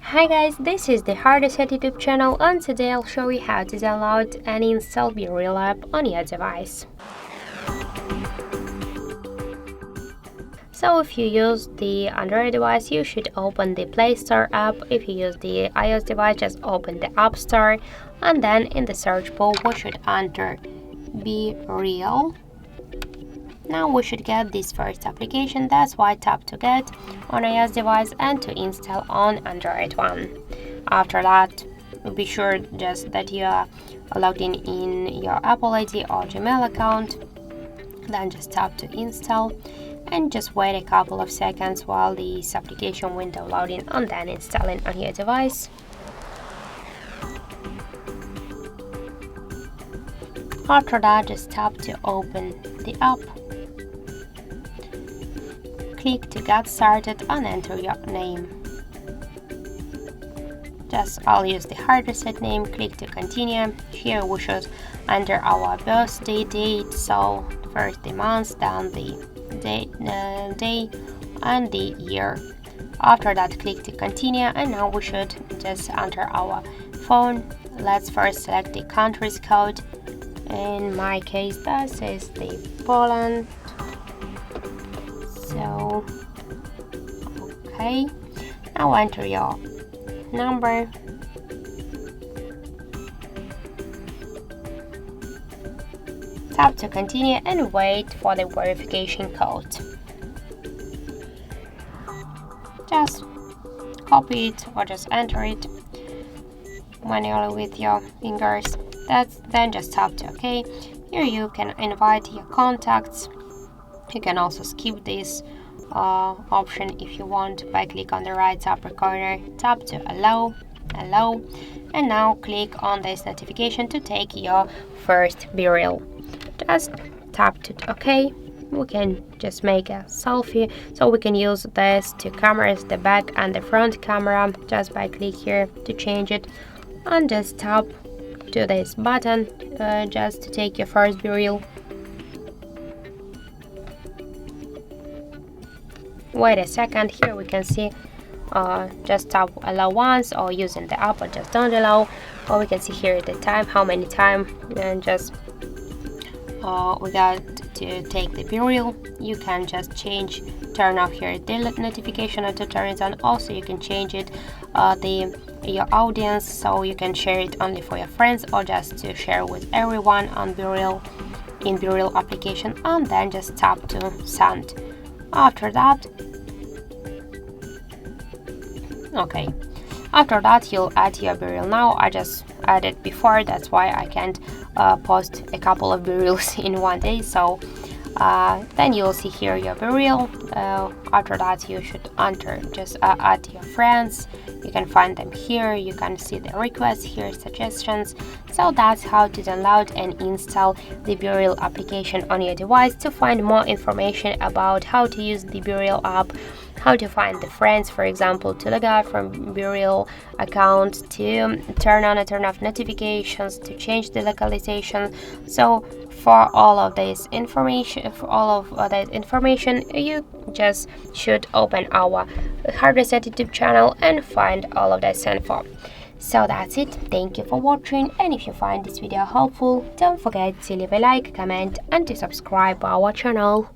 Hi guys, this is the Hardeset YouTube channel, and today I'll show you how to download and install BeReal app on your device. So if you use the Android device, you should open the Play Store app. If you use the iOS device, just open the App Store, and then in the search bar we should enter BeReal. Now we should get this first application, that's why tap to get on iOS device and to install on Android one. After that, be sure just that you are logged in your Apple ID or Gmail account. Then just tap to install and just wait a couple of seconds while this application window loading and then installing on your device. After that, just tap to open the app. Click to get started and enter your name. I'll use the HardReset name. Click to continue. Here we should enter our birthday date, so first the month, then the day and the year. After that, click to continue, and now we should just enter our phone. Let's first select the country's code. In my case, this is the Poland. So, okay, now enter your number. Tap to continue and wait for the verification code. Just copy it or just enter it manually with your fingers. Then just tap to OK. Here you can invite your contacts. You can also skip this option if you want by click on the right upper corner, tap to allow, and now click on this notification to take your first BeReal. Just tap to OK. We can just make a selfie, so we can use this two cameras, the back and the front camera, just by click here to change it, and just tap to this button just to take your first BeReal. Wait a second, here we can see just tap allow once, or using the app, or just don't allow, or we can see here the time, how many time, and just we got to take the BeReal. You can just turn off here the notification and to turn it on. Also you can change it your audience, so you can share it only for your friends or just to share with everyone on BeReal in BeReal application, and then just tap to send. After that, you'll add your BeReal. Now I just added before, that's why I can't post a couple of BeReals in one day. So then you'll see here your BeReal. After that, you should add your friends. You can find them here. You can see the requests here, suggestions. So that's how to download and install the BeReal application on your device. To find more information about how to use the BeReal app, how to find the friends, for example, to log out from BeReal account, to turn on and turn off notifications, to change the localization. So for all of this information, you just should open our HardReset YouTube channel and find all of this info. So that's it. Thank you for watching, and if you find this video helpful, don't forget to leave a like, comment, and to subscribe our channel.